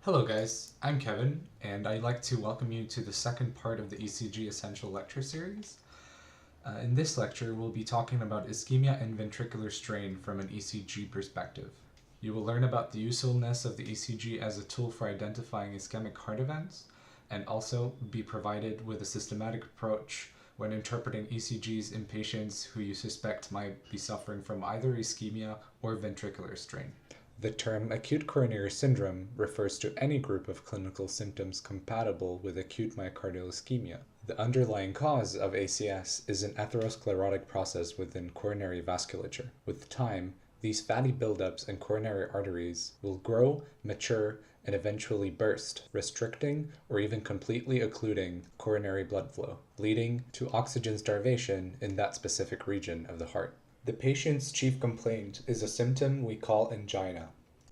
Hello guys, I'm Kevin, and I'd like to welcome you to the second part of the ECG Essential Lecture Series. In this lecture, we'll be talking about ischemia and ventricular strain from an ECG perspective. You will learn about the usefulness of the ECG as a tool for identifying ischemic heart events, and also be provided with a systematic approach when interpreting ECGs in patients who you suspect might be suffering from either ischemia or ventricular strain. The term acute coronary syndrome refers to any group of clinical symptoms compatible with acute myocardial ischemia. The underlying cause of ACS is an atherosclerotic process within coronary vasculature. With time, these fatty buildups in coronary arteries will grow, mature, and eventually burst, restricting or even completely occluding coronary blood flow, leading to oxygen starvation in that specific region of the heart. The patient's chief complaint is a symptom we call angina.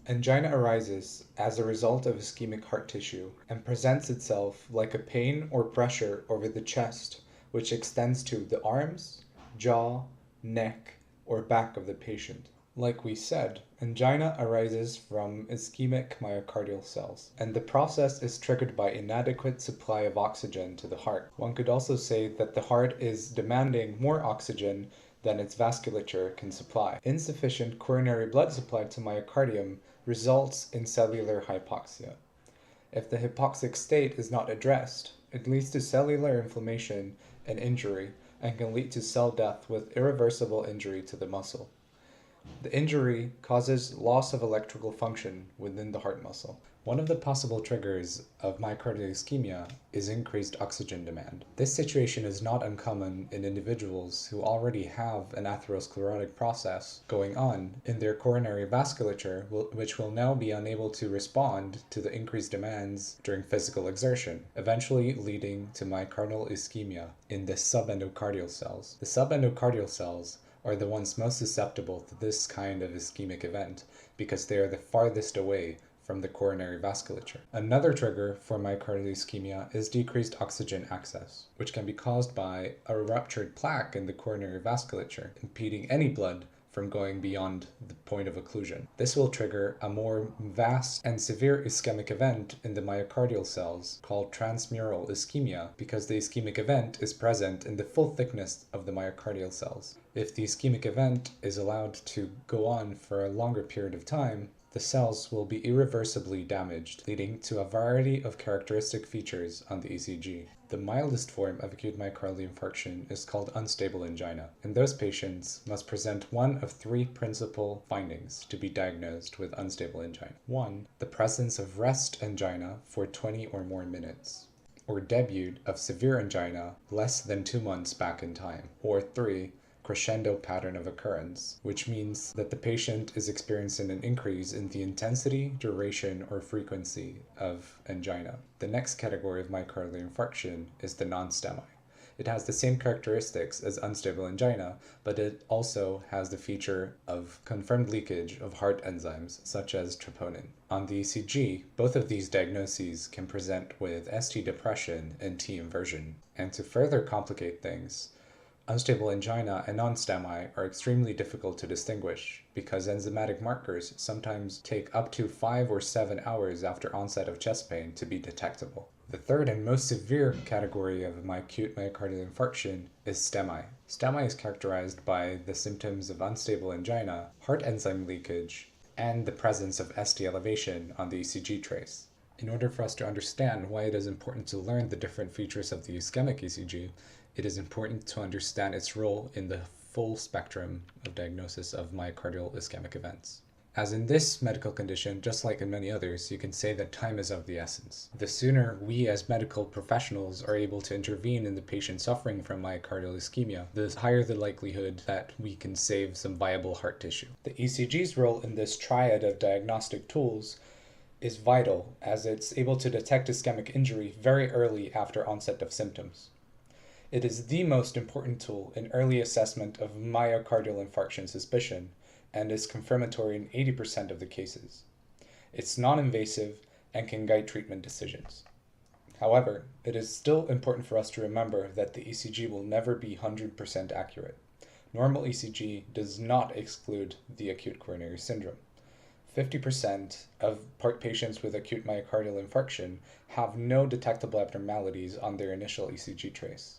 Angina arises as a result of ischemic heart tissue and presents itself like a pain or pressure over the chest, which extends to the arms, jaw, neck, or back of the patient. Like we said, angina arises from ischemic myocardial cells, and the process is triggered by inadequate supply of oxygen to the heart. One could also say that the heart is demanding more oxygen than its vasculature can supply. Insufficient coronary blood supply to myocardium results in cellular hypoxia. If the hypoxic state is not addressed, it leads to cellular inflammation and injury and can lead to cell death with irreversible injury to the muscle. The injury causes loss of electrical function within the heart muscle. One of the possible triggers of myocardial ischemia is increased oxygen demand. This situation is not uncommon in individuals who already have an atherosclerotic process going on in their coronary vasculature, which will now be unable to respond to the increased demands during physical exertion, eventually leading to myocardial ischemia in the subendocardial cells. The subendocardial cells are the ones most susceptible to this kind of ischemic event because they are the farthest away from the coronary vasculature. Another trigger for myocardial ischemia is decreased oxygen access, which can be caused by a ruptured plaque in the coronary vasculature, impeding any blood from going beyond the point of occlusion. This will trigger a more vast and severe ischemic event in the myocardial cells called transmural ischemia because the ischemic event is present in the full thickness of the myocardial cells. If the ischemic event is allowed to go on for a longer period of time, the cells will be irreversibly damaged, leading to a variety of characteristic features on the ECG. The mildest form of acute myocardial infarction is called unstable angina, and those patients must present one of three principal findings to be diagnosed with unstable angina. 1. The presence of rest angina for 20 or more minutes, or debut of severe angina less than 2 months back in time, or 3. Crescendo pattern of occurrence, which means that the patient is experiencing an increase in the intensity, duration, or frequency of angina. The next category of myocardial infarction is the non-STEMI. It has the same characteristics as unstable angina, but it also has the feature of confirmed leakage of heart enzymes such as troponin. On the ECG, both of these diagnoses can present with ST depression and T inversion. And to further complicate things, unstable angina and non-STEMI are extremely difficult to distinguish because enzymatic markers sometimes take up to 5 or 7 hours after onset of chest pain to be detectable. The third and most severe category of acute myocardial infarction is STEMI. STEMI is characterized by the symptoms of unstable angina, heart enzyme leakage, and the presence of ST elevation on the ECG trace. In order for us to understand why it is important to learn the different features of the ischemic ECG, it is important to understand its role in the full spectrum of diagnosis of myocardial ischemic events. As in this medical condition, just like in many others, you can say that time is of the essence. The sooner we as medical professionals are able to intervene in the patient suffering from myocardial ischemia, the higher the likelihood that we can save some viable heart tissue. The ECG's role in this triad of diagnostic tools is vital as it's able to detect ischemic injury very early after onset of symptoms. It is the most important tool in early assessment of myocardial infarction suspicion and is confirmatory in 80% of the cases. It's non-invasive and can guide treatment decisions. However, it is still important for us to remember that the ECG will never be 100% accurate. Normal ECG does not exclude the acute coronary syndrome. 50% of patients with acute myocardial infarction have no detectable abnormalities on their initial ECG trace.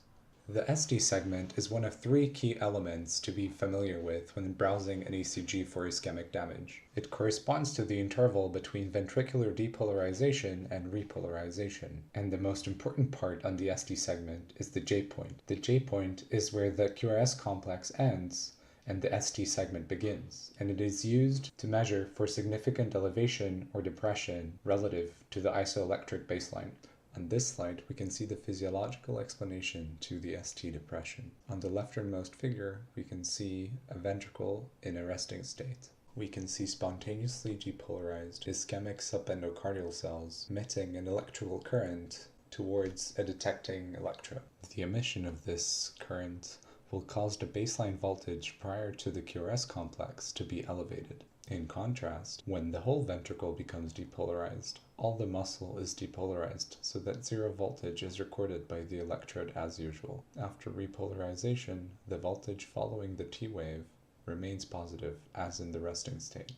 The ST segment is one of three key elements to be familiar with when browsing an ECG for ischemic damage. It corresponds to the interval between ventricular depolarization and repolarization, and the most important part on the ST segment is the J point. The J point is where the QRS complex ends and the ST segment begins, and it is used to measure for significant elevation or depression relative to the isoelectric baseline. On this slide, we can see the physiological explanation to the ST depression. On the lefternmost figure, we can see a ventricle in a resting state. We can see spontaneously depolarized ischemic subendocardial cells emitting an electrical current towards a detecting electrode. The emission of this current will cause the baseline voltage prior to the QRS complex to be elevated. In contrast, when the whole ventricle becomes depolarized, all the muscle is depolarized so that zero voltage is recorded by the electrode as usual. After repolarization, the voltage following the T wave remains positive as in the resting state.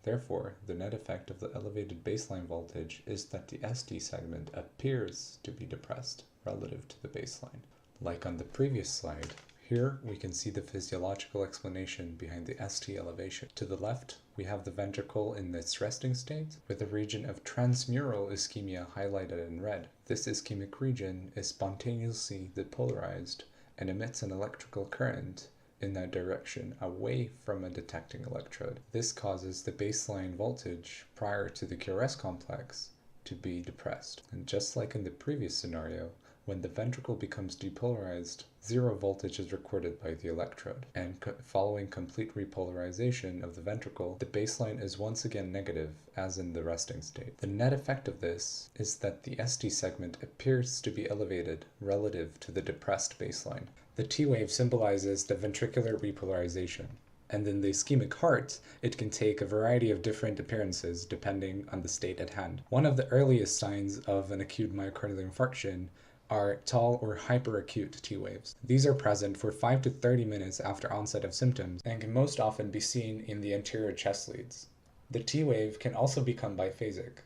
Therefore, the net effect of the elevated baseline voltage is that the ST segment appears to be depressed relative to the baseline. Like on the previous slide, here we can see the physiological explanation behind the ST elevation. To the left, we have the ventricle in its resting state with a region of transmural ischemia highlighted in red. This ischemic region is spontaneously depolarized and emits an electrical current in that direction away from a detecting electrode. This causes the baseline voltage prior to the QRS complex to be depressed. And just like in the previous scenario, when the ventricle becomes depolarized, zero voltage is recorded by the electrode, and following complete repolarization of the ventricle, the baseline is once again negative, as in the resting state. The net effect of this is that the ST segment appears to be elevated relative to the depressed baseline. The T wave symbolizes the ventricular repolarization, and in the ischemic heart, it can take a variety of different appearances depending on the state at hand. One of the earliest signs of an acute myocardial infarction are tall or hyperacute T waves. These are present for 5 to 30 minutes after onset of symptoms and can most often be seen in the anterior chest leads. The T wave can also become biphasic,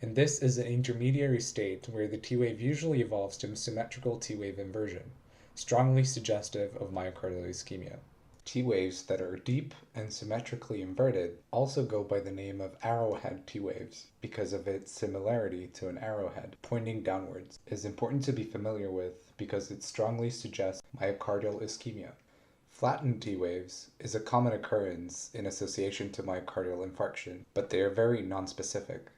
and this is an intermediary state where the T wave usually evolves to symmetrical T wave inversion, strongly suggestive of myocardial ischemia. T waves that are deep and symmetrically inverted also go by the name of arrowhead T waves because of its similarity to an arrowhead pointing downwards. It is important to be familiar with because it strongly suggests myocardial ischemia. Flattened T waves is a common occurrence in association to myocardial infarction, but they are very nonspecific.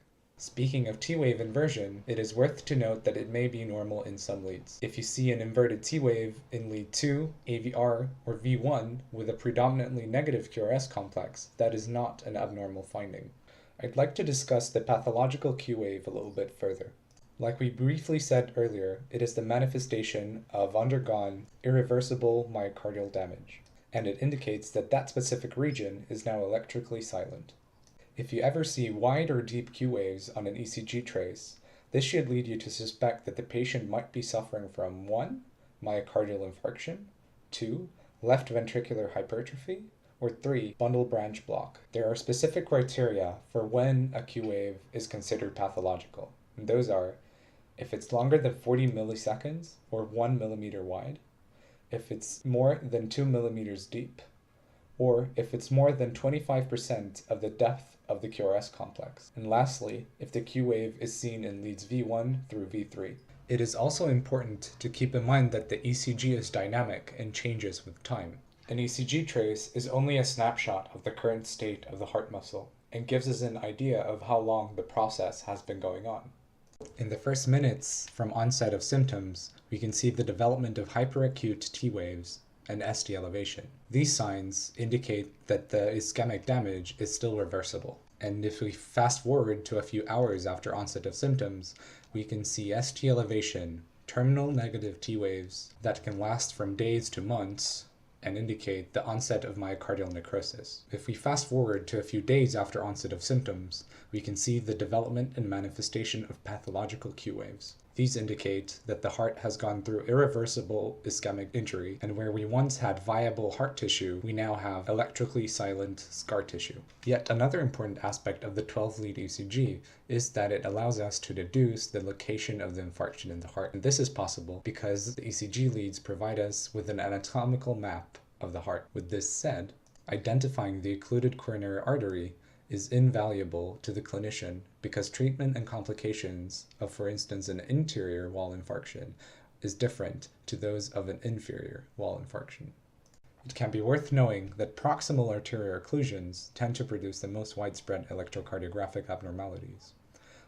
Speaking of T-wave inversion, it is worth to note that it may be normal in some leads. If you see an inverted T-wave in lead 2, AVR, or V1 with a predominantly negative QRS complex, that is not an abnormal finding. I'd like to discuss the pathological Q-wave a little bit further. Like we briefly said earlier, it is the manifestation of undergone irreversible myocardial damage, and it indicates that that specific region is now electrically silent. If you ever see wide or deep Q waves on an ECG trace, this should lead you to suspect that the patient might be suffering from 1. Myocardial infarction, 2. Left ventricular hypertrophy, or 3. Bundle branch block. There are specific criteria for when a Q wave is considered pathological, and those are if it's longer than 40 milliseconds or 1 millimeter wide, if it's more than 2 millimeters deep, or if it's more than 25% of the depth of the QRS complex. And lastly, if the Q wave is seen in leads V1 through V3. It is also important to keep in mind that the ECG is dynamic and changes with time. An ECG trace is only a snapshot of the current state of the heart muscle and gives us an idea of how long the process has been going on. In the first minutes from onset of symptoms, we can see the development of hyperacute T waves and ST elevation. These signs indicate that the ischemic damage is still reversible. And if we fast forward to a few hours after onset of symptoms, we can see ST elevation, terminal negative T waves that can last from days to months and indicate the onset of myocardial necrosis. If we fast forward to a few days after onset of symptoms, we can see the development and manifestation of pathological Q waves. These indicate that the heart has gone through irreversible ischemic injury, and where we once had viable heart tissue, we now have electrically silent scar tissue. Yet another important aspect of the 12-lead ECG is that it allows us to deduce the location of the infarction in the heart. And this is possible because the ECG leads provide us with an anatomical map of the heart. With this said, identifying the occluded coronary artery is invaluable to the clinician because treatment and complications of, for instance, an interior wall infarction is different to those of an inferior wall infarction. It can be worth knowing that proximal arterial occlusions tend to produce the most widespread electrocardiographic abnormalities,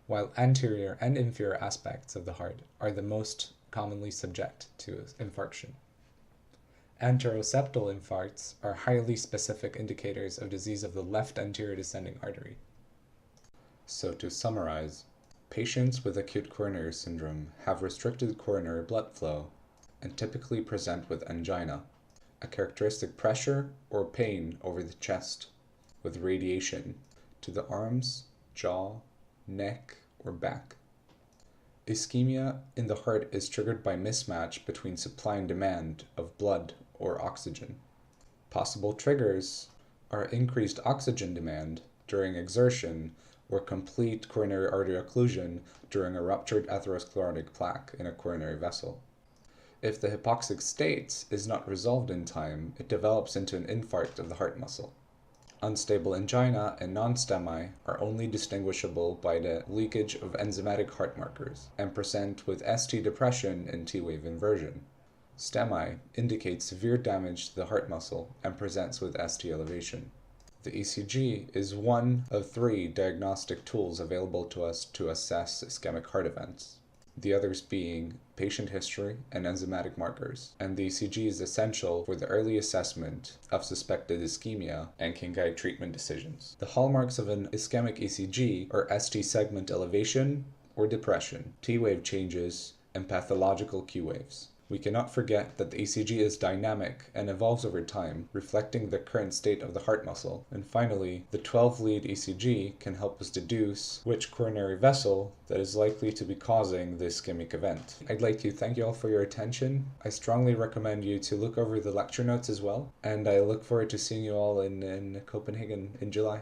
while anterior and inferior aspects of the heart are the most commonly subject to infarction. Anteroseptal infarcts are highly specific indicators of disease of the left anterior descending artery. So to summarize, patients with acute coronary syndrome have restricted coronary blood flow and typically present with angina, a characteristic pressure or pain over the chest with radiation to the arms, jaw, neck, or back. Ischemia in the heart is triggered by mismatch between supply and demand of blood or oxygen. Possible triggers are increased oxygen demand during exertion or complete coronary artery occlusion during a ruptured atherosclerotic plaque in a coronary vessel. If the hypoxic state is not resolved in time, it develops into an infarct of the heart muscle. Unstable angina and non-STEMI are only distinguishable by the leakage of enzymatic heart markers and present with ST depression and T-wave inversion. STEMI indicates severe damage to the heart muscle and presents with ST elevation. The ECG is one of 3 diagnostic tools available to us to assess ischemic heart events, the others being patient history and enzymatic markers, and the ECG is essential for the early assessment of suspected ischemia and can guide treatment decisions. The hallmarks of an ischemic ECG are ST segment elevation or depression, T-wave changes, and pathological Q waves. We cannot forget that the ECG is dynamic and evolves over time, reflecting the current state of the heart muscle. And finally, the 12-lead ECG can help us deduce which coronary vessel that is likely to be causing the ischemic event. I'd like to thank you all for your attention. I strongly recommend you to look over the lecture notes as well, and I look forward to seeing you all in Copenhagen in July.